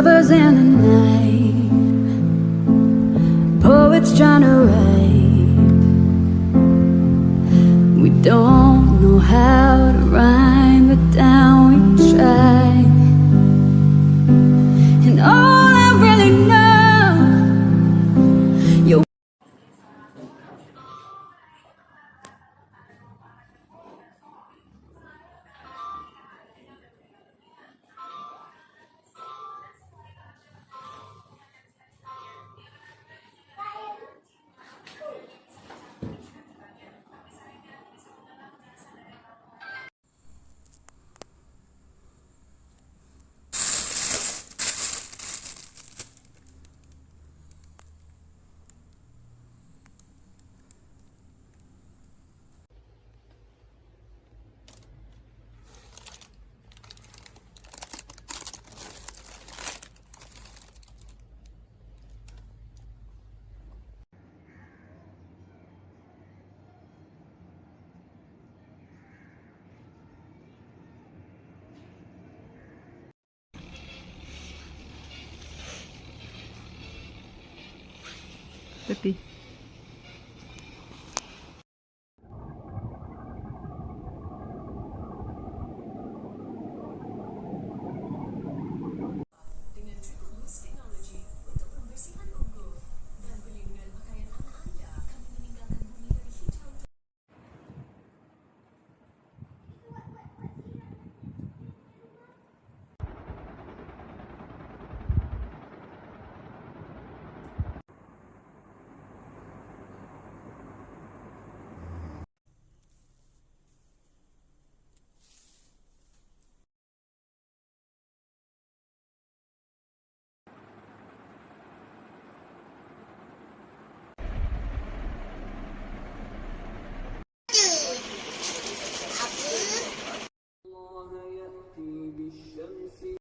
lovers in the night, poets trying to write. We don't know how to rhyme, but down we try. And all I really know, you. Pepe. Dengan Triple Boost Technology untuk pembersihan unggun dan perlindungan pakaian anak anda akan meninggalkan bumi dari hijau. الله يأتي بالشمس